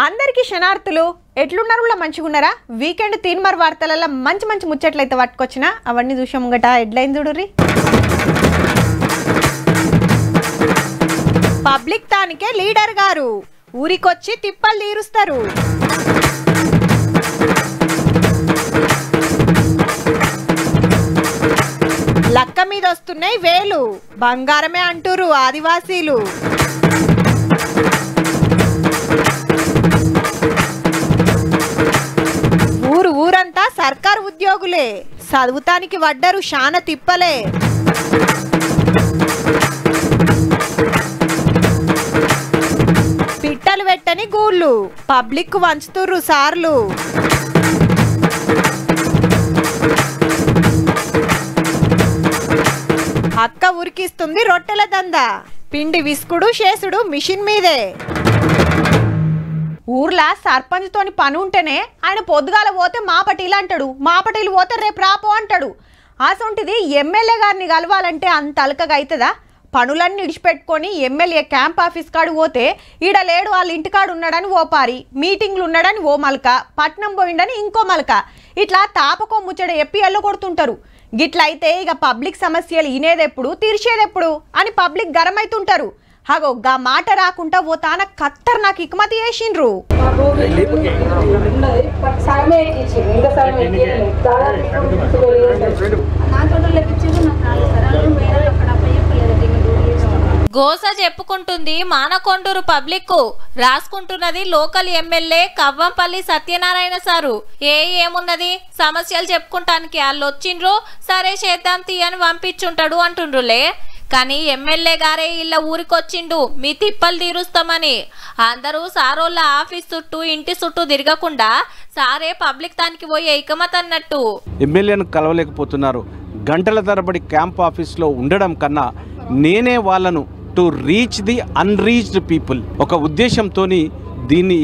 అందరికీ శనార్థులు ఎట్లున్నారు మంచిగున్నారా వీకెండ్ తీన్మార్ వార్తలలో మంచి మంచి ముచ్చట్లయితే పట్టుకొచ్చినా అవన్నీ చూసాం ముంగట హెడ్లైన్ చూడుర్రి పబ్లిక్ తానికే లీడర్ గారు ఊరికొచ్చి తిప్పలు తీరుస్తారు లక్క మీద వస్తున్నాయి వేలు బంగారమే అంటూరు ఆదివాసీలు ఊరంతా సర్కారు ఉద్యోగులే చదువుతానికి వడ్డరు శాన తిప్పలే పిట్టలు వెట్టని గూళ్ళు పబ్లిక్ వంచుతుర్రు సార్లు అక్క ఉరికిస్తుంది రొట్టెల దందా పిండి విసుకుడు చేసుడు మిషన్ మీదే ఊర్లా సర్పంచ్ తోని పని ఉంటేనే ఆయన పొద్దుగాల పోతే మాపటీలు అంటాడు మాపటీలు పోతే రేపు రాపో అంటాడు అసొంటిది ఎమ్మెల్యే గారిని కలవాలంటే అంత అలకగా అవుతుందా పనులన్నీ ఇడిచిపెట్టుకొని ఎమ్మెల్యే క్యాంప్ ఆఫీస్ కాడు పోతే ఈడ లేడు వాళ్ళ ఇంటికాడు ఉన్నాడని ఓ పారి మీటింగ్లు ఉన్నాడని ఓ మలక పట్నం పోయిండని ఇంకో మలక ఇట్లా తాపకో ముచ్చట ఎప్పి ఎల్లో కొడుతుంటారు గిట్లయితే ఇక పబ్లిక్ సమస్యలు ఇనేదెప్పుడు తీర్చేదెప్పుడు అని పబ్లిక్ గరం అవుతుంటారు హాగో గా మాట రాకుండా ఓ తాన కత్తర్ నాకు ఇకమతి చేసిండ్రు గోస చెప్పుకుంటుంది మానకొండూరు పబ్లిక్ రాసుకుంటున్నది local MLA Kavvampalli Satyanarayana sir ఏమున్నది సమస్యలు చెప్పుకుంటానికి వాళ్ళు వచ్చిండ్రు సరే చేద్దాం తీయని పంపించుంటాడు అంటుండ్రులే కానీ ఎమ్మెల్యే గారే ఇళ్ళ ఊరికొచ్చిండు మీ తిప్పలు తీరుస్తామని అందరూ సారోళ్ళ ఆఫీస్ చుట్టూ ఇంటి చుట్టూ తిరగకుండా సారే పబ్లిక్ తానికి పోయే ఇకమత్ అన్నట్టు ఎమ్మెల్యేను కలవలేకపోతున్నారు గంటల తరబడి క్యాంప్ ఆఫీస్లో ఉండడం కన్నా నేనే వాళ్ళను to reach the unreached people ఒక ఉద్దేశంతోని దీన్ని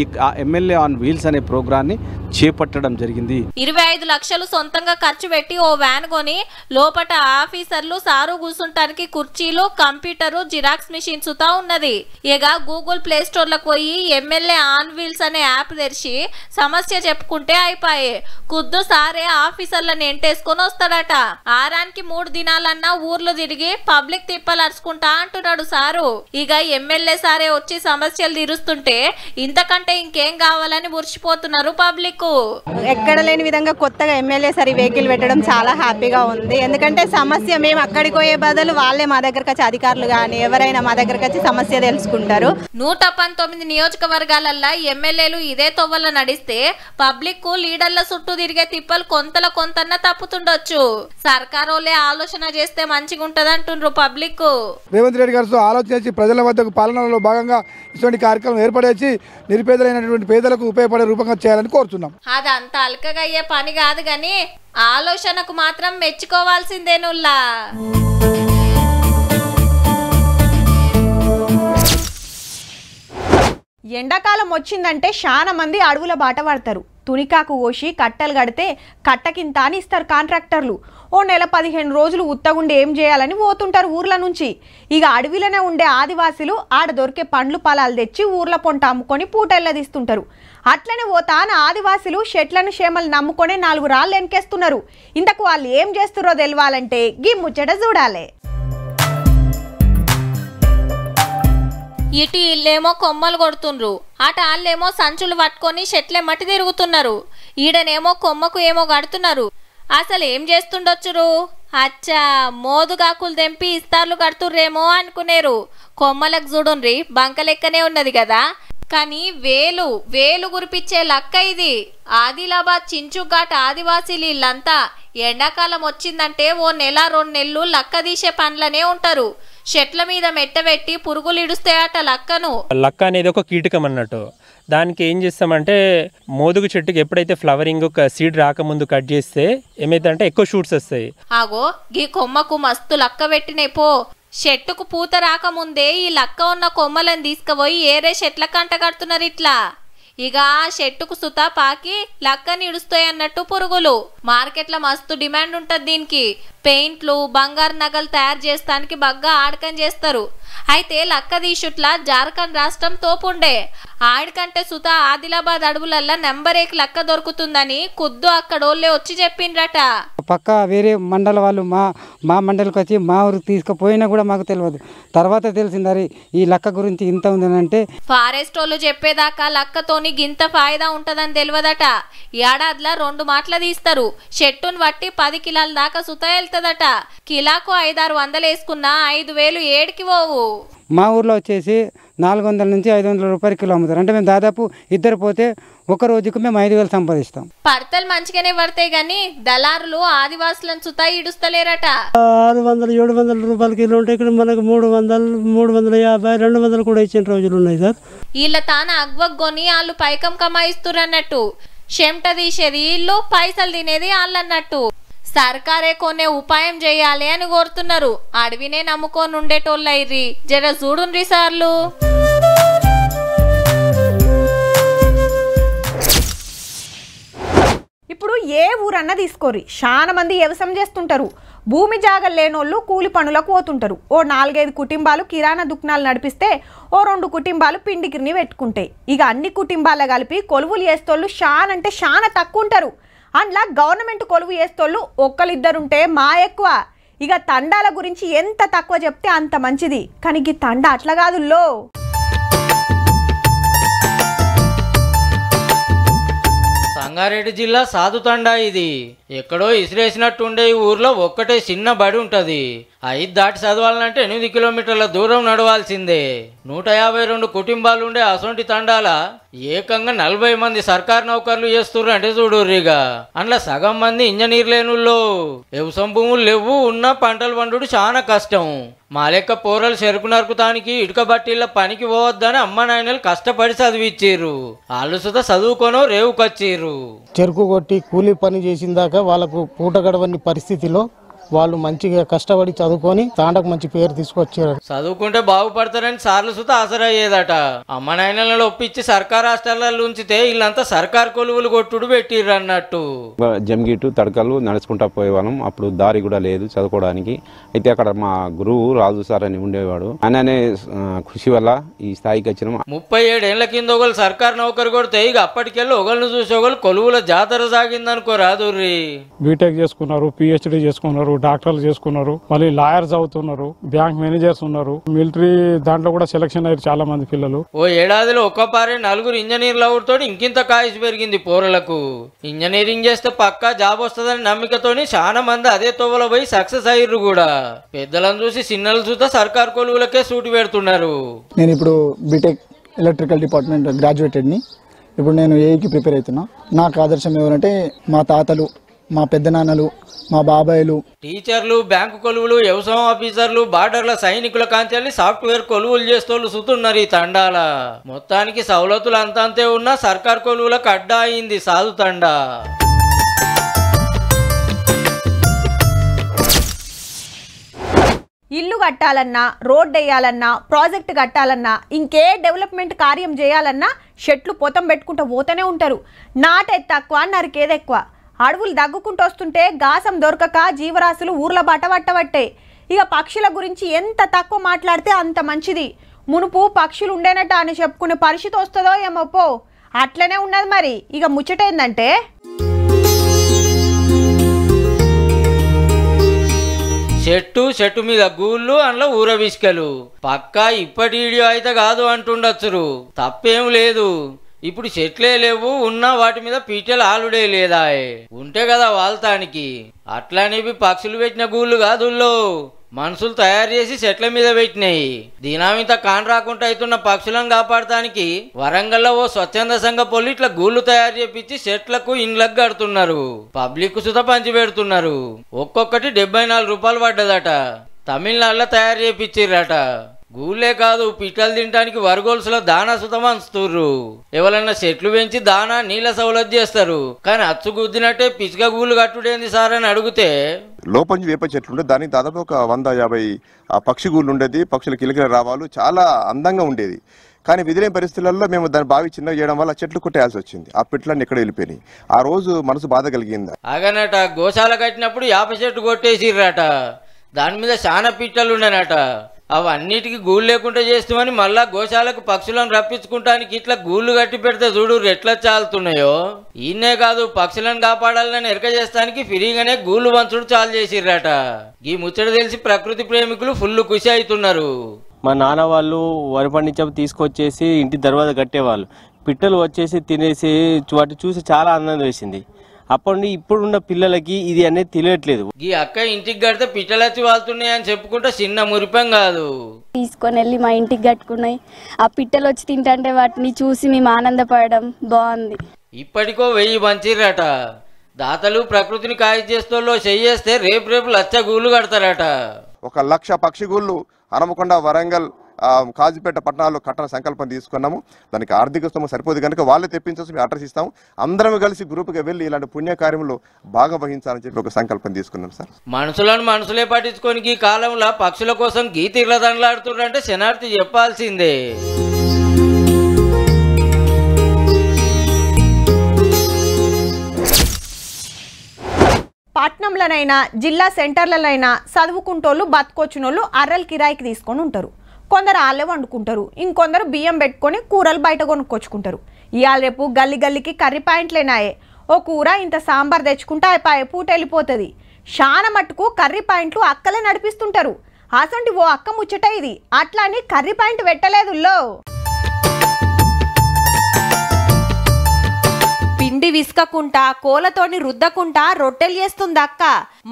ఎమ్మెల్యే ఆన్ వీల్స్ అనే ప్రోగ్రాన్ని చేపట్టడం జరిగింది 25 లక్షలు సొంతంగా ఖర్చు పెట్టి ఓ వ్యాన్ కొని లోపట ఆఫీసర్లు సారు కూర్చుంటానికి కుర్చీలు కంప్యూటరు జిరాక్స్ మిషన్స్ తో ఉన్నది ఇక గూగుల్ ప్లే స్టోర్ లకు పోయి ఎమ్మెల్యే ఆన్ వీల్స్ అనే యాప్ తెరిచి సమస్య చెప్పుకుంటే అయిపోయే కుద్దు సారే ఆఫీసర్లను ఎంటేసుకొని వస్తాడట ఆరానికి 3 దినాలన్నా ఊర్లు తిరిగి పబ్లిక్ తిప్పలు అరుచుకుంటా అంటున్నాడు సారు ఇక ఎమ్మెల్యే సారే వచ్చి సమస్యలు తీరుస్తుంటే ఇంతకంటే ఇంకేం కావాలని మురిసిపోతున్నారు పబ్లిక్ ఎక్కడ లేని విధంగా కొత్తగా ఎమ్మెల్యే సరి వెహికల్ పెట్టడం చాలా హ్యాపీగా ఉంది ఎందుకంటే సమస్య మేము అక్కడికి పోయే బదులు వాళ్ళే మా దగ్గరకు వచ్చి అధికారులు కానీ ఎవరైనా మా దగ్గరకు వచ్చి సమస్య తెలుసుకుంటారు 119 నియోజకవర్గాలల్లో ఎమ్మెల్యేలు ఇదే తొవ్వల నడిస్తే పబ్లిక్ లీడర్ల చుట్టూ తిరిగే తిప్పలు కొంతన్న తప్పుతుండొచ్చు సర్కారోలే ఆలోచన చేస్తే మంచిగా ఉంటది అంటుండ్రు పబ్లిక్ రేవంత్ రెడ్డి గారితో ఆలోచించి ప్రజల వద్దకు పాలనలో భాగంగా ఇటువంటి కార్యక్రమం ఏర్పడేసి నిరుపేదలైనటువంటి పేదలకు ఉపయోగపడే రూపంగా చేయాలని కోరుతున్నాం అదంతా అల్కగా అయ్యే పని కాదు గాని ఆలోచనకు మాత్రం మెచ్చుకోవాల్సిందేనుల్లా ఎండాకాలం వచ్చిందంటే చాలా మంది అడవుల బాట పడతారు తునికాకు కోసి కట్టలు కడితే కట్టకింత అని ఇస్తారు కాంట్రాక్టర్లు ఓ నెల 15 రోజులు ఉత్తగుండి ఏం చేయాలని పోతుంటారు ఊర్ల నుంచి ఇక అడవిలోనే ఉండే ఆదివాసీలు ఆడ దొరికే పండ్లు పొలాలు తెచ్చి ఊర్ల పొంట అమ్ముకొని పూటెల్లదీస్తుంటారు అట్లనే ఓ తాన ఆదివాసీలు చెట్లను చేమలు నమ్ముకొని 4 రాళ్ళు ఎన్కేస్తున్నారు ఇంతకు వాళ్ళు ఏం చేస్తున్నారో తెలవాలంటే గీ ముచ్చట చూడాలి ఇటు ఇల్లేమో కొమ్మలు కొడుతుండ్రు అటు వాళ్ళేమో సంచులు పట్టుకొని చెట్లే మట్టి తిరుగుతున్నారు ఈడనేమో కొమ్మకు ఏమో కడుతున్నారు అసలు ఏం చేస్తుండొచ్చురు అచ్చా మోదుగాకులు తెంపి ఇస్తార్లు కడుతుర్రేమో అనుకునేరు కొమ్మలకు చూడుండ్రి బంక లెక్కనే ఉన్నది కదా కానీ వేలు గురిపించే లక్క ఇది ఆదిలాబాద్ చించుఘాట్ ఆదివాసీలు ఇల్లంతా ఎండాకాలం వచ్చిందంటే ఓ నెల 2 నెలలు లక్క తీసే పనులనే ఉంటారు చెట్ల మీద మెట్టబెట్టి పురుగులు ఇడుస్తాయట లక్కను లక్క అనేది ఒక కీటకం అన్నట్టు దానికి ఏం చేస్తామంటే మోదుగు చెట్టుకి ఎప్పుడైతే ఫ్లవరింగ్ సీడ్ రాకముందు కట్ చేస్తే ఏమైతే ఎక్కువ షూట్స్ వస్తాయి ఆగో గీ కొమ్మకు మస్తు లక్క పెట్టినాయి పో చెట్టుకు పూత రాకముందే ఈ లక్క ఉన్న కొమ్మలను తీసుకుపోయి ఏరే చెట్ల కంట కడుతున్నారు ఇట్లా ఇక చెట్టుకు సుతా పాకి లక్కని ఇడుస్తాయి అన్నట్టు పురుగులు మార్కెట్లో మస్తు డిమాండ్ ఉంటది దీనికి పెయింట్లు బంగారు నగలు తయారు చేస్తానికి బాగా ఆడకం చేస్తారు. అయితే లక్క దీషుట్ల జార్ఖండ్ రాష్ట్రం తోపుండే ఆడికంటే సుత ఆదిలాబాద్ అడవులల్లా నెంబర్ 1 లక్క దొరుకుతుందని ఖుద్దు అక్కడోళ్ళే వచ్చి చెప్పిండ్రట. పక్క వేరే మండల వాళ్ళు మా మండలికి వచ్చి మా ఊరికి తీసుకుపోయినా కూడా మాకు తెలియదు. తర్వాత తెలిసిందరి ఈ లక్క గురించి ఇంత ఉందని. అంటే ఫారెస్ట్ వాళ్ళు చెప్పేదాకా లక్కతోని గింత ఫాయిదా ఉంటదని తెలియదట. ఏడాదిలో 2 మాటలు తీస్తారు. చెట్టును బట్టి 10 కిలోల దాకా సుత వెళ్తుందట. కిలాకు 500-600 వేసుకున్నా 5000 ఏడికి పోవు. మా ఊర్లో వచ్చేసి 400 నుంచి 500 రూపాయలు కిలో అమ్ముతారు. అంటే మేము దాదాపు ఇద్దరు పోతే ఒక రోజుకు మేము 5000 సంపాదిస్తాం. పడతలు మంచిగానే పడతాయి గాని దళారులు ఆదివాసులను సుతా ఇడుస్తలేరట. 600-700 రూపాయల కిలో ఉంటే ఇక్కడ మనకు 300, 350, 200 కూడా ఇచ్చిన రోజులు ఉన్నాయి సార్. వీళ్ళ తాన అగ్వగ్గొని వాళ్ళు పైకం కమాయిస్తురన్నట్టు. చెమట తీసేది వీళ్ళు, పైసలు తినేది వాళ్ళు అన్నట్టు. సర్కారే కొనే ఉపాయం చేయాలి అని కోరుతున్నారు. అడవినే నమ్ముకొని ఉండేటోళ్ళైర్రి జర చూడుండ్రి సార్లు. ఇప్పుడు ఏ ఊరన్నా తీసుకోరి చాలా మంది వ్యవసాయం చేస్తుంటారు. భూమి జాగలు లేనోళ్ళు కూలి పనులకు పోతుంటారు. ఓ 4-5 కుటుంబాలు కిరాణా దుకాణాలు నడిపిస్తే ఓ 2 కుటుంబాలు పిండికిరిని పెట్టుకుంటాయి. ఇక అన్ని కుటుంబాల కలిపి కొలువులు చేస్తోళ్ళు చాలా అంటే చాలా తక్కువ ఉంటారు. అందులో గవర్నమెంట్ కొలువు చేస్తోళ్ళు 1-2 ఉంటే మా ఎక్కువ. ఇక తండాల గురించి ఎంత తక్కువ చెప్తే అంత మంచిది. కానీ ఈ తండ అట్లా కాదుల్లో. సంగారెడ్డి జిల్లా సాధుతండా ఇది. ఎక్కడో ఇసిరేసినట్టుండే ఈ ఊర్లో ఒక్కటే చిన్న బడి ఉంటది. 5 దాటి చదవాలంటే 8 కిలోమీటర్ల దూరం నడవాల్సిందే. 152 కుటుంబాలు ఉండే అసొంటి తండాల ఏకంగా 40 మంది సర్కారు నౌకర్లు చేస్తుర్రు అంటే చూడుర్రిగా. అందులో సగం మంది ఇంజనీర్ లేనుల్లో. వ్యవసాయ భూములు లేవు, ఉన్న పంటలు పండుడు చాలా కష్టం. మా లెక్క పోరలు చెరుకు నరుకుతానికి ఇటుక బట్టీల పనికి పోవద్దని అమ్మ నాయనలు కష్టపడి చదివిచ్చిర్రు. వాళ్ళు సుత చదువుకొనో రేవుకొచ్చిర్రు. చెరుకు కొట్టి కూలీ పని చేసిన దాకా వాళ్ళకు పూట గడవని పరిస్థితిలో వాళ్ళు మంచిగా కష్టపడి చదువుకొని తాండకు మంచి పేరు తీసుకొచ్చారు. చదువుకుంటే బాగుపడతారని సార్లు సుత ఆసరయ్యేదట. అమ్మ నాయనలను ఒప్పించి సర్కార్ హాస్టళ్లలో ఉంచితే వీళ్ళంతా సర్కార్ కొలువులు కొట్టుడు పెట్టిర్రు అన్నట్టు. జంగిటు తడకలు నడుచుకుంటా పోయేవాళ్ళం. అప్పుడు దారి కూడా లేదు చదువుకోవడానికి. అయితే అక్కడ మా గురువు రాజు సార్ అని ఉండేవాడు. ఆయననే కృషి వల్ల ఈ స్థాయికి వచ్చినాం. 37 ఏళ్ల కింద ఒకళ్ళు సర్కార్ నౌకరు కొడితే ఇక అప్పటికెళ్ళి ఒకళ్ళని చూసి ఒకళ్ళు కొలువుల జాతర సాగిందనుకో రాదుర్రి. బీటెక్ చేసుకున్నారు, పిహెచ్డి చేసుకున్నారు, డాక్టర్లు చేసుకున్నారు, మళ్ళీ లాయర్స్ అవుతున్నారు, బ్యాంక్ మేనేజర్స్ ఉన్నారు, మిలిటరీ దాంట్లో కూడా సెలక్షన్ అయ్యారు చాలా మంది పిల్లలు. ఓ ఏడాదిలో ఒక్కపారే 4 ఇంజనీర్లు అవుతో ఇంకింత కాయసు పెరిగింది పోరలకు. ఇంజనీరింగ్ చేస్తే పక్కా జాబ్ వస్తుందని నమ్మికతోని చాలా మంది అదే తోవలో పోయి సక్సెస్ అయ్యారు కూడా. పెద్దలను చూసి చిన్నలు చూస్తే సర్కార్ కొలువులకే సూటి పెడుతున్నారు. నేను ఇప్పుడు బీటెక్ ఎలక్ట్రికల్ డిపార్ట్మెంట్ గ్రాడ్యుయేటెడ్ని. ఇప్పుడు నేను ఏఈకి ప్రిపేర్ అవుతున్నా. నాకు ఆదర్శం ఎవరంటే మా తాతలు, మా పెద్దనాన్నలు, మా బాబాయిలు. టీచర్లు, బ్యాంకు కొలువులు, వ్యవసాయ ఆఫీసర్లు, బార్డర్ల సైనికుల కాంచెల్ని సాఫ్ట్వేర్ కొలువులు చేస్తోళ్ళు సుతున్నారు ఈ తండాల. మొత్తానికి సౌలతులు అంతంతే ఉన్నా సర్కార్ కొలువులకు అడ్డా అయింది సాధు తండా. ఇల్లు కట్టాలన్నా, రోడ్ వేయాలన్నా, ప్రాజెక్ట్ కట్టాలన్నా, ఇంకే డెవలప్మెంట్ కార్యం చేయాలన్నా చెట్లు పొతం పెట్టుకుంటూ పోతూనే ఉంటారు. నాటేది తక్కువ, నరికేది ఎక్కువ. అడవులు దగ్గుకుంటూ వస్తుంటే గాసం దొరకక జీవరాశులు ఊర్ల బట్టబట్టబట్టే. ఇక పక్షుల గురించి ఎంత తక్కువ మాట్లాడితే అంత మంచిది. మునుపు పక్షులు ఉండేనట అని చెప్పుకునే పరిస్థితి వస్తుందో ఏమో పో. అట్లనే ఉన్నది మరి. ఇక ముచ్చటేందంటే చెట్టు మీద గూళ్ళు అందులో ఊరవిసుకలు. పక్కా ఇప్పటి వీడియో అయితే కాదు అంటుండొచ్చురు. తప్పేం లేదు. ఇప్పుడు చెట్లే లేవు, ఉన్నా వాటి మీద పీటలు ఆలుడే లేదా. ఉంటే కదా వాళ్తానికి. అట్లానేవి పక్షులు పెట్టిన గూళ్ళు కాదుల్లో, మనుషులు తయారు చేసి చెట్ల మీద పెట్టినాయి. దినామింత కాన్ రాకుండా అవుతున్న పక్షులను కాపాడటానికి వరంగల్లో ఓ స్వచ్ఛంద సంఘ పొల్లు ఇట్లా గూళ్ళు తయారు చేపించి చెట్లకు ఇండ్లకు కడుతున్నారు. పబ్లిక్ సుత పంచి పెడుతున్నారు. ఒక్కొక్కటి 74 రూపాయలు పడ్డదట. తమిళనాడులో తయారు చేపించిర్రట. గూళ్ళే కాదు, పిట్టలు తినడానికి వరగోల్సులో దానా సుతం అంచుతుర్రు. ఎవరన్నా చెట్లు పెంచి దానా నీళ్ళ సౌలత్ చేస్తారు. కానీ అచ్చు గుద్దినట్టే పిచ్చుక గూళ్ళు కట్టుడేంది సార్ అని అడిగితే, లోపంచి వేప చెట్లు ఉండే దానికి దాదాపు ఒక 150 పక్షి గూళ్ళు ఉండేది. పక్షుల కిలకిల రావాలు చాలా అందంగా ఉండేది. కానీ విధిలేని పరిస్థితులలో మేము దాన్ని బావి చిన్నగా చేయడం వల్ల చెట్లు కొట్టేయాల్సి వచ్చింది. ఆ పిట్లన్నీ ఎక్కడ వెళ్ళిపోయినాయి. ఆ రోజు మనసు బాధ కలిగింది. అగనట గోశాల కట్టినప్పుడు యాప చెట్టు కొట్టేసిర్రట. దాని మీద చాలా పిట్టలు ఉండనట. అవన్నిటికీ గూళ్ళు లేకుండా చేస్తామని మళ్ళా గోశాలకు పక్షులను రప్పించుకుంటానికి ఇట్లా గూళ్ళు కట్టి పెడితే చూడు ఎట్లా చాలుతున్నాయో. ఈయనే కాదు పక్షులను కాపాడాలని ఎరక చేస్తానికి ఫ్రీగానే గూళ్ళు వంచుడు చాలు చేసిర్రట. ఈ ముచ్చట తెలిసి ప్రకృతి ప్రేమికులు ఫుల్ ఖుషి అవుతున్నారు. మా నాన్న వాళ్ళు వరి పండించప్పుడు తీసుకొచ్చేసి ఇంటి దర్వాజా కట్టేవాళ్ళు. పిట్టలు వచ్చేసి తినేసి వాటి చూసి చాలా ఆనందం వేసింది. అప్పటి ఇప్పుడున్న పిల్లలకి ఇది అనేది తెలియట్లేదు. ఈ అక్క ఇంటికి కడితే పిట్టలు వచ్చి వాళ్తున్నాయని చెప్పుకుంటే చిన్న మురిపం కాదు. తీసుకొని వెళ్ళి మా ఇంటికి కట్టుకున్నాయి. ఆ పిట్టలు వచ్చి తింటే వాటిని చూసి మేము ఆనందపడడం బాగుంది. ఇప్పటికో 1000 పంచిర్రట. దాతలు ప్రకృతిని కాయ చేస్తోళ్ళు చెయ్యేస్తే రేపు లచ్చ గూళ్ళు కడతారట. 1,00,000 పక్షి గూళ్ళు హనుమకొండ, వరంగల్, కాజీపేట పట్టణాల్లో కట్టణ సంకల్పం తీసుకున్నాము. దానికి ఆర్థిక స్థోమత సరిపోదు కనుక వాళ్ళే తెప్పించేసి మేము అడ్రస్ ఇస్తాము. అందరం కలిసి గ్రూప్గా వెళ్ళి ఇలాంటి పుణ్యకార్యంలో భాగం వహించాలని చెప్పి ఒక సంకల్పం తీసుకున్నాం సార్. మనుషులను మనుషులే పట్టించుకొని ఈ కాలంలో పక్షుల కోసం గీతీర్ల దండలాడుతున్నారంటే శనార్థి చెప్పాల్సిందే. పట్నంలోనైనా జిల్లా సెంటర్లనైనా చదువుకుంటోళ్ళు బతుకొచ్చినోళ్ళు అర్రలు కిరాయికి తీసుకొని ఉంటారు. కొందరు ఆళ్ళే వండుకుంటారు, ఇంకొందరు బియ్యం పెట్టుకొని కూరలు బయట కొనుక్కొచ్చుకుంటారు. ఇవాళ రేపు గల్లి గల్లికి కర్రీ పాయింట్లేనాయే. ఓ కూర ఇంత సాంబార్ తెచ్చుకుంటే అయిపోయే పూట వెళ్ళిపోతుంది. చాలా మట్టుకు కర్రీ పాయింట్లు అక్కలే నడిపిస్తుంటారు. అసంటి ఓ అక్క ముచ్చట ఇది. అట్లా అని కర్రీ పాయింట్ పెట్టలేదుల్లో. పిండి విసుకకుంటా కోలతోని రుద్దకుంటా రొట్టెలు చేస్తుంది అక్క.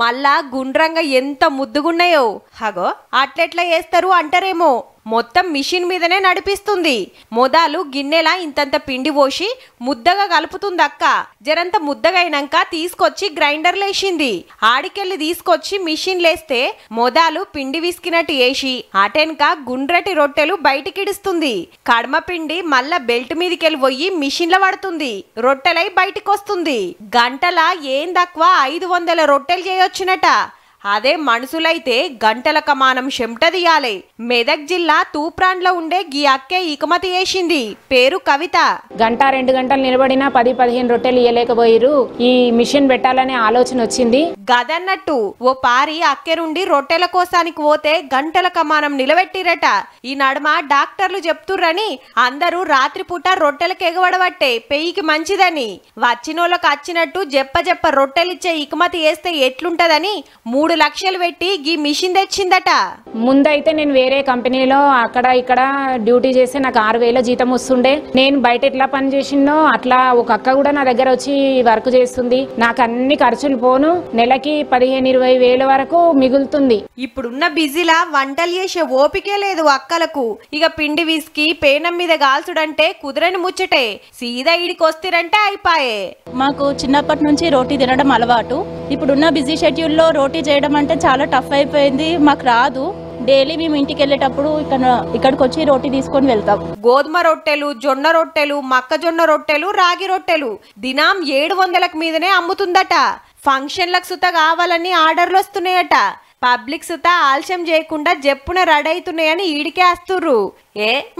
మళ్ళా గుండ్రంగా ఎంత ముద్దుగున్నాయో. హగో అట్లెట్లా చేస్తారు అంటారేమో. మొత్తం మిషన్ మీదనే నడిపిస్తుంది. మొదలు గిన్నెలా ఇంతంత పిండి పోసి ముద్దగా కలుపుతుంది అక్క. జరంత ముద్దగైనాక తీసుకొచ్చి గ్రైండర్లో వేసింది. ఆడికెళ్ళి తీసుకొచ్చి మిషన్ లేస్తే మొదలు పిండి విసికినట్టు వేసి అటెనక గుండ్రటి రొట్టెలు బయటికిడుస్తుంది. కడమ పిండి మళ్ళా బెల్ట్ మీదకెళ్ళి పోయి మిషన్లో పడుతుంది. రొట్టెలై బయటికి వస్తుంది. గంటల ఏం తక్కువ 500 రొట్టెలు చేయొచ్చునట. అదే మనుషులైతే గంటల కమానం చెమట తీయాలి. మెదక్ జిల్లా తూప్రాన్లో ఉండే గీ అక్కే ఇకమతి చేసింది. పేరు కవిత. గంట 2 గంటలు నిలబడినా 10-15 రొట్టెలు ఇయ్యలేకపోయిరు. ఈ మిషన్ పెట్టాలనే ఆలోచన వచ్చింది. గదన్నట్టు ఓ పారి అక్కే నుండి రొట్టెల కోసానికి పోతే గంటల కమానం నిలబెట్టిరట. ఈ నడుమ డాక్టర్లు చెప్తుర్రని అందరూ రాత్రిపూట రొట్టెలకు ఎగవడబట్టే పెయ్యికి మంచిదని. వచ్చినోళ్ళకి వచ్చినట్టు జప్ప రొట్టెలిచ్చే ఇకమతి చేస్తే ఎట్లుంటదని 3 లక్షలు పెట్టి గీ మిషన్ తెచ్చిందట. ముందైతే నేను వేరే కంపెనీలో అక్కడ ఇక్కడ డ్యూటీ చేసి నాకు 6,000 జీతం వస్తుండే. నేను బయట ఎట్లా పని చేసినో అట్లా ఒక అక్క కూడా నా దగ్గర వచ్చి వర్క్ చేస్తుంది. నాకు అన్ని ఖర్చులు పోను నెలకి 15-20 వేల వరకు మిగులుతుంది. ఇప్పుడున్న బిజీలా వంటలు చేసే ఓపికే లేదు అక్కలకు. ఇక పిండి విసికి పేనం మీద గాల్చుడంటే కుదరని ముచ్చటే. సీదా ఈడికి వస్తారంటే అయిపాయే. మాకు చిన్నప్పటి నుంచి రోటీ తినడం అలవాటు. ఇప్పుడున్న బిజీ షెడ్యూల్లో రోటీ చేయడం అంటే చాలా టఫ్ అయిపోయింది. మాకు రాదు. డైలీ మేము ఇంటికి వెళ్ళేటప్పుడు ఇక్కడికి వచ్చి రోటీ తీసుకొని వెళ్తాం. గోధుమ రొట్టెలు, జొన్న రొట్టెలు, మొక్కజొన్న రొట్టెలు, రాగి రొట్టెలు దినం 700లకు మీదనే అమ్ముతుందట. ఫంక్షన్లకు సుత కావాలని ఆర్డర్లు వస్తున్నాయట. పబ్లిక్ సుత ఆలస్యం చేయకుండా జప్పున రెడీ అవుతున్నాయని ఈడికే వస్తుర్రు.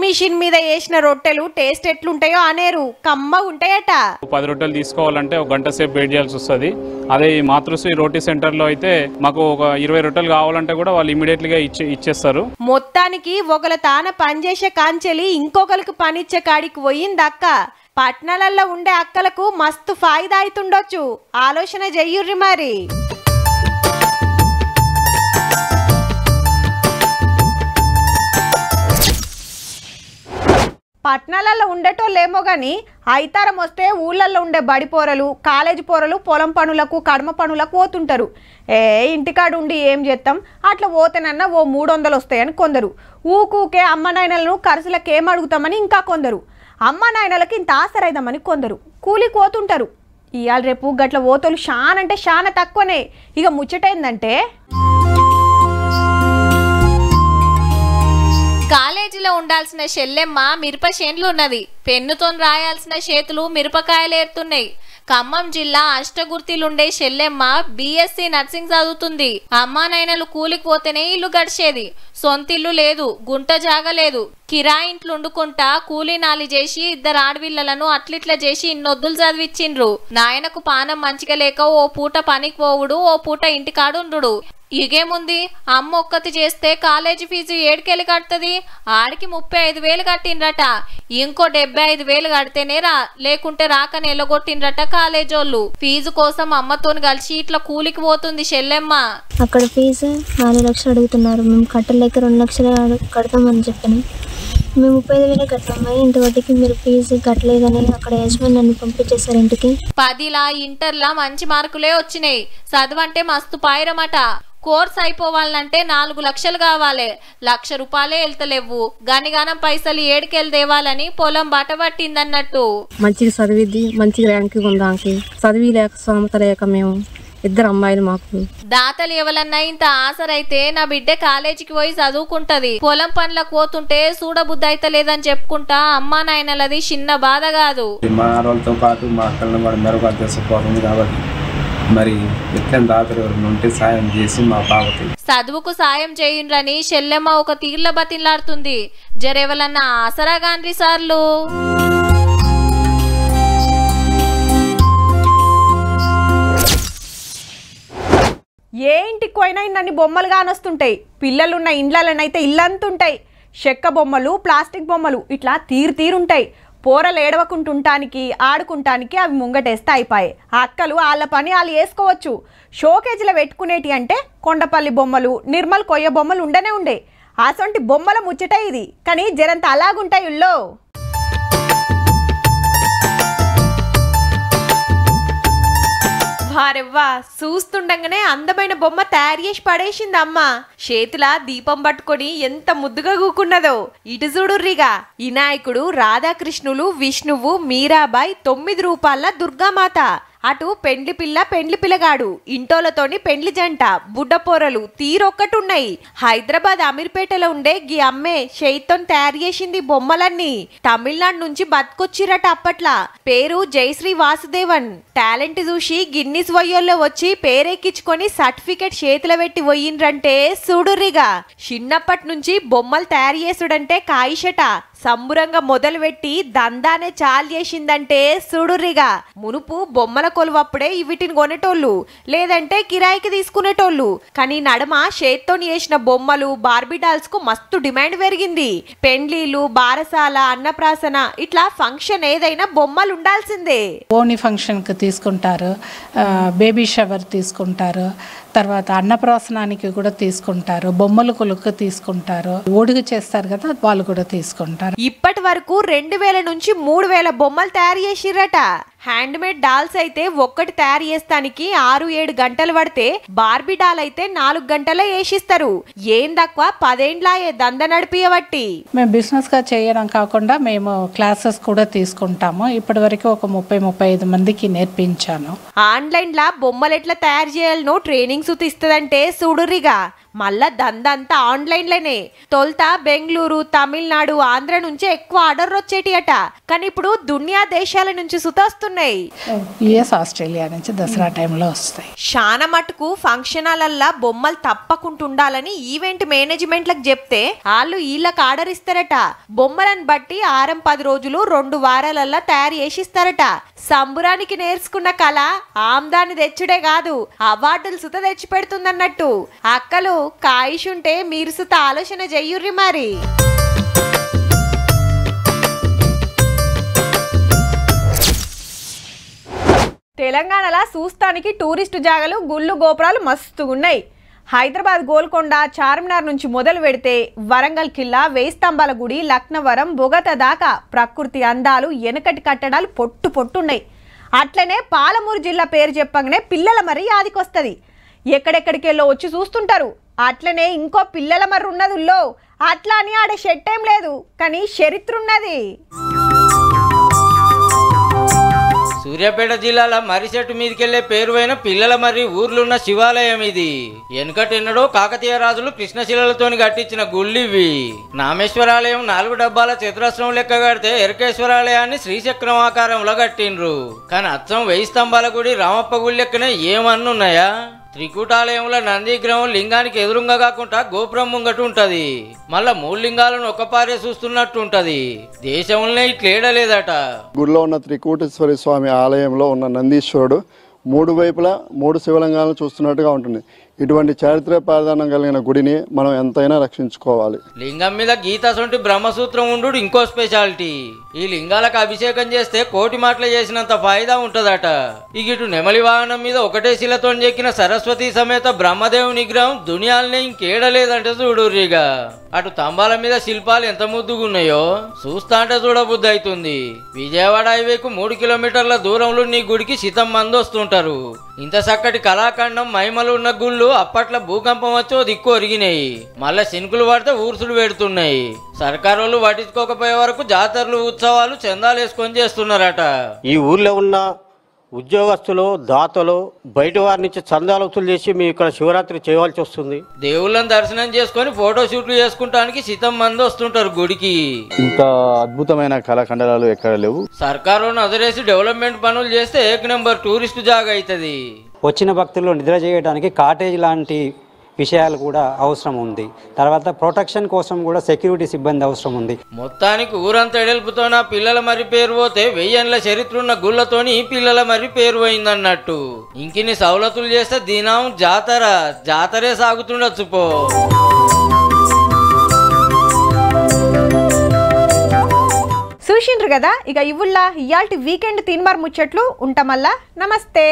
మిషన్ మీద వేసిన రొట్టెలు టేస్ట్ ఎట్లుంటాయో అనేరు. కమ్మ ఉంటాయట. 10 రొట్టెలు తీసుకోవాలంటే 1 గంట సేపు వెయిట్ చేయాల్సి వస్తుంది. అదే ఈ మాతృశ్రీ రోటీ సెంటర్లో అయితే మాకు ఒక 20 రొట్టెలు కావాలంటే కూడా వాళ్ళు ఇమీడియట్లీగా ఇచ్చేస్తారు. మొత్తానికి ఒకళ్ళ తాన పనిచేసే కాంచెలి ఇంకొకరికి పనిచ్చే కాడికి పోయింది అక్క. పట్నాలలో ఉండే అక్కలకు మస్తు ఫాయిదా అవుతుండొచ్చు. ఆలోచన చెయ్యుర్రి మరి. పట్నాలలో ఉండేటోళ్ళేమో కానీ ఐతారం వస్తే ఊళ్ళల్లో ఉండే బడి పోరలు, కాలేజీ పోరలు పొలం పనులకు, కడమ పనులకు పోతుంటారు. ఇంటికాడు ఉండి ఏం చేస్తాం, అట్లా పోతేనన్నా ఓ 300 వస్తాయని కొందరు. ఊకూకే అమ్మ నాయనలను ఖర్చులకు ఏం అడుగుతామని ఇంకా కొందరు. అమ్మ నాయనలకి ఇంత ఆసరైదామని కొందరు కూలికి పోతుంటారు. ఇవాళ రేపు గట్ల ఓతలు చాలా అంటే చాలా తక్కువనే. ఇక ముచ్చటైందంటే కాలేజీలో ఉండాల్సిన చెల్లెమ్మ మిరప చేన్లు ఉన్నది. పెన్నుతో రాయాల్సిన చేతులు మిరపకాయలు ఏరుతున్నాయి. ఖమ్మం జిల్లా అష్టగుర్తిలుండే చెల్లెమ్మ బీఎస్సీ నర్సింగ్ చదువుతుంది. అమ్మా నాయనలు కూలికి పోతేనే ఇల్లు గడిచేది. సొంతిల్లు లేదు, గుంట జాగ లేదు. కిరాయి ఇంట్లు వండుకుంటా కూలీ నాలి చేసి 2 ఆడపిల్లలను అట్లిట్లా చేసి ఇన్నొద్దులు చదివిచ్చిండ్రు. నాయనకు పానం మంచిగా లేక ఓ పూట పనికి పోవుడు, ఓ పూట ఇంటికాడుండు. ఇగేముంది, అమ్మ ఒక్కతి చేస్తే కాలేజీ ఫీజు 7కేలు కడుతుంది. ఆడికి 35,000 కట్టిండ్రట. ఇంకో 75,000 కడితేనే లేకుంటే రాకని ఎల్లగొట్టిండ్రట కాలేజోళ్ళు. ఫీజు కోసం అమ్మతోని కలిసి ఇట్లా కూలికి పోతుంది చెల్లెమ్మ. అక్కడ ఫీజు 4 లక్షలు అడుగుతున్నారు. మేము కట్టలేక 2 లక్షలు కడతామని చెప్పాను. మేము 35,000 కట్టాము. ఇంతవరకు మీరు ఫీజు కట్టలేదని అక్కడ యజమాని నన్ను పంపించేశారు ఇంటికి. 10లా ఇంటర్లా మంచి మార్కులే వచ్చినాయి. చదువంటే మస్తు పాయిరమట. కోర్స్ అయిపోవాలంటే 4 లక్షలు కావాలి. 1,00,000 రూపాయలే వెళ్తలేవు. గనిగానం పైసలు 7కేలు దేవాలని పొలం బాట పట్టిందన్నట్టు. మంచిగా చదివిద్ది, మంచిగా ర్యాంకింగ్ ఉందాకి. చదివి లేక సోమత లేక మేము 2 అమ్మాయిలు మాకు. దాతలు ఎవరన్నా ఇంత ఆసరైతే నా బిడ్డ కాలేజీకి పోయి చదువుకుంటది. పొలం పనులకు పోతుంటే చూడబుద్ధి అయితే లేదని చెప్పుకుంటా అమ్మా నాయనలది చిన్న బాధ కాదు. మా ఆడవాళ్ళతో పాటు మా అక్కలను కూడా మెరుగుపరిచేసిపోతుంది కాబట్టి మరి ఎట్లా దాతలు ఎవరైనా ఉంటే సాయం చేసి మా బాబుకి చదువుకు సాయం చేయండ్రని చెల్లెమ్మ ఒక తీర్ల బతిలాడుతుంది. జరెవలన్నా ఆసరా గాండ్రి సార్లు. ఏ ఇంటికి పోయినా ఇన్ని బొమ్మలు కానొస్తుంటాయి. పిల్లలున్న ఇండ్లనైతే ఇల్లంతుంటాయి. చెక్క బొమ్మలు, ప్లాస్టిక్ బొమ్మలు ఇట్లా తీరుంటాయి. పోరలు ఏడవకుంటుంటానికి, ఆడుకుంటానికి అవి ముంగటేస్తే అయిపోయాయి. అక్కలు వాళ్ళ పని వాళ్ళు వేసుకోవచ్చు. షోకేజీలో పెట్టుకునేటి అంటే కొండపల్లి బొమ్మలు, నిర్మల్ కొయ్య బొమ్మలు ఉండే. అసొంటి బొమ్మల ముచ్చట ఇది. కానీ జరంత అలాగుంటాయి ఇల్లో. వారెవ్వా, చూస్తుండగానే అందమైన బొమ్మ తయారు చేసి పడేసింది అమ్మ. చేతిలా దీపం పట్టుకొని ఎంత ముద్దుగా కూకున్నదో. ఇటు చూడుర్రిగా, వినాయకుడు, రాధాకృష్ణులు, విష్ణువు, మీరాబాయి, 9 రూపాయల దుర్గామాత. అటు పెండ్లి పిల్లగాడు, ఇంటోలతోని పెండ్లి జంట, బుడ్డపోరలు తీరొక్కటున్నాయి. హైదరాబాద్ అమీర్పేటలో ఉండే గీ అమ్మే చేయితో తయారు చేసింది బొమ్మలన్నీ. తమిళనాడు నుంచి బతుకొచ్చిరట అప్పట్లా. పేరు జయశ్రీ వాసుదేవన్. టాలెంట్ చూసి గిన్నిస్ వయ్యోల్లో వచ్చి పేరెక్కించుకొని సర్టిఫికెట్ చేతిలో పెట్టి పోయిండ్రంటే చూడుర్రిగా. చిన్నప్పటి నుంచి బొమ్మలు తయారు చేసుడంటే కాయిషట. సంబురంగా మొదలు పెట్టి దందానే చాలు చేసిందంటే చూడుర్రిగా. మునుపు బొమ్మల కొలువప్పుడే వీటిని కొనేటోళ్ళు, లేదంటే కిరాయికి తీసుకునేటోళ్ళు. కానీ నడమ చేత్తోని చేసిన బొమ్మలు, బార్బీ డాల్స్ కు మస్తు డిమాండ్ పెరిగింది. పెండ్లీలు, బారసాల, అన్నప్రాసన ఇట్లా ఫంక్షన్ ఏదైనా బొమ్మలు ఉండాల్సిందే. ఓని ఫంక్షన్ కి తీసుకుంటారు, బేబీ షవర్ తీసుకుంటారు, తర్వాత అన్నప్రాసనానికి కూడా తీసుకుంటారు, బొమ్మల కొలుకు తీసుకుంటారు, ఓడిగ చేస్తారు కదా వాళ్ళు కూడా తీసుకుంటారు. ఇప్పటి వరకు 2000 నుంచి 3000 బొమ్మలు తయారు చేసిరట. హ్యాండ్ మేడ్ డాల్స్ అయితే ఒక్కటి తయారు చేస్తానికి 6-7 గంటలు పడితే, బార్బీ డాల్ అయితే 4 గంటలే వేసిస్తారు. ఏం తక్కువ 10 ఏండ్లాయే దంద నడిపియబట్టి. మేము బిజినెస్ గా చేయడం కాకుండా మేము క్లాసెస్ కూడా తీసుకుంటాము. ఇప్పటి వరకు ఒక 30-35 మందికి నేర్పించాను. ఆన్లైన్ లా బొమ్మలు ఎట్లా తయారు చేయాలనో ట్రైనింగ్ సుతిస్తుందంటే చూడుర్రిగా. మళ్ళా దందంతా ఆన్లైన్లోనే. తొలుత బెంగళూరు, తమిళనాడు, ఆంధ్ర నుంచి ఎక్కువ ఆర్డర్ వచ్చేటి అట. కానీ ఇప్పుడు దునియా దేశాల నుంచి సుతొస్తున్నాయి. యుఎస్, ఆస్ట్రేలియా నుంచి దసరా టైంలో వస్తాయి. చాలా మటుకు ఫంక్షన్ హాలల్లా బొమ్మలు తప్పకుండా ఉండాలని ఈవెంట్ మేనేజ్మెంట్లకు చెప్తే వాళ్ళు వీళ్ళకి ఆర్డర్ ఇస్తారట. బొమ్మలను బట్టి 6-10 రోజులు 2 వారాలల్లా తయారు చేసిస్తారట. సంబురానికి నేర్చుకున్న కళ ఆమ్దాన్ని తెచ్చుడే కాదు, అవార్డులు సుత తెచ్చి పెడుతుందన్నట్టు. అక్కలు కాయిషుంటే మీరు సుత ఆలోచన చెయ్యుర్రి మరి. తెలంగాణలో చూస్తానికి టూరిస్టు జాగాలు, గుళ్ళు, గోపురాలు మస్తుగున్నాయి. హైదరాబాద్ గోల్కొండ, చార్మినార్ నుంచి మొదలు పెడితే వరంగల్ కిల్లా, 1000 స్తంభాల గుడి, లక్నవరం, బొగత దాకా ప్రకృతి అందాలు, వెనకటి కట్టడాలు పొట్టున్నాయి. అట్లనే పాలమూరు జిల్లా పేరు చెప్పగానే పిల్లల మరి ఆదికొస్తుంది. ఎక్కడెక్కడికెళ్ళో వచ్చి చూస్తుంటారు. అట్లనే ఇంకో పిల్లల మరి ఉన్నదిలో. అట్లా అని ఆడే షెట్ ఏం లేదు, కానీ చరిత్ర ఉన్నది. సూర్యాపేట జిల్లాల మర్రి చెట్టు మీదకెళ్లే పేరువైన పిల్లల మర్రి ఊర్లున్న శివాలయం ఇది. వెనుకటెన్నడో కాకతీయ రాజులు కృష్ణశిలలతోని కట్టించిన గుళ్ళివి. నామేశ్వరాలయం 4 డబ్బాల చతురస్రం లెక్క కడితే ఎరకేశ్వరాలయాన్ని శ్రీచక్రం ఆకారంలో కట్టిండ్రు. కానీ అచ్చం 1000 స్తంభాల గుడి రామప్ప గుడి లెక్కనే ఏమన్నున్నాయా? త్రికూటాలయంలో నంది విగ్రహం లింగానికి ఎదురుగా కాకుండా గోపురం ముంగట ఉంటది. మళ్ళా 3 లింగాలను ఒక్కపారే చూస్తున్నట్టు ఉంటది. దేశంలోనే ఇట్లేడలేదట. గుడిలో ఉన్న త్రికూటేశ్వరి స్వామి ఆలయంలో ఉన్న నందీశ్వరుడు 3 వైపులా 3 శివలింగాలను చూస్తున్నట్టుగా ఉంటుంది. ఇటువంటి చారిత్రక ప్రాధాన్యం కలిగిన గుడిని మనం ఎంతైనా రక్షించుకోవాలి. లింగం మీద గీత సొంటి బ్రహ్మసూత్రం ఉండు ఇంకో స్పెషాలిటీ. ఈ లింగాలకు అభిషేకం చేస్తే కోటి మాటలు చేసినంత ఫాయిదా ఉంటదట. ఇటు నెమలి వాహనం మీద ఒకటే శిలతో చెక్కిన సరస్వతి సమేత బ్రహ్మదేవుని విగ్రహం దునియాలనే ఇంకేడలేదంటే చూడుర్రిగా. అటు స్తంభాల మీద శిల్పాలు ఎంత ముద్దుగున్నాయో చూస్తా అంటే చూడబుద్ధి అవుతుంది. విజయవాడ హైవేకు 3 కిలోమీటర్ల దూరంలో నీ గుడికి శితం మంది వస్తుంటారు. ఇంత చక్కటి కళాఖండం మహిమలు ఉన్న గుళ్ళు అప్పట్లో భూకంపం వచ్చో దిక్కు ఒరిగినాయి. మళ్ళా శినుకులు పడితే ఊర్సులు పెడుతున్నాయి. సర్కారోళ్ళు పట్టించుకోకపోయే వరకు జాతరలు ఉత్సవాలు చందాలు వేసుకొని చేస్తున్నారట. ఈ ఊర్లో ఉన్న ఉద్యోగస్తులు దాతలు బయట వారి నుంచి చందాలు వసూలు చేసి మేము ఇక్కడ శివరాత్రి చేయవలసి వస్తుంది. దేవుళ్ళని దర్శనం చేసుకొని ఫోటో షూట్లు చేసుకుంటానికి శితం మంది వస్తుంటారు గుడికి. ఇంత అద్భుతమైన కళాఖండాలు ఎక్కడ లేవు. సర్కారు నజరేసి డెవలప్మెంట్ పనులు చేస్తే 1 నెంబర్ టూరిస్ట్ జాగా అవుతుంది. వచ్చిన భక్తులు నిద్ర చేయడానికి కాటేజ్ లాంటి విషయాలు కూడా అవసరం ఉంది. తర్వాత ప్రొటెక్షన్ కోసం కూడా సెక్యూరిటీ సిబ్బంది అవసరం ఉంది. మొత్తానికి ఊరంతా ఎడల్పుతో నా పిల్లల మరి పేరు పోతే 1000 ఏళ్ల చరిత్ర ఉన్న గుళ్ళతోని పిల్లల మరి పేరు పోయిందన్నట్టు. ఇంకిన్ని సౌలతులు చేస్తే దినం జాతరే సాగుతుండొచ్చు పో. చూసిండ్రు కదా, ఇక ఇవుల్లా ఇయాల్టి వీకెండ్ తీన్మార్ ముచ్చట్లు ఉంటామల్లా. నమస్తే.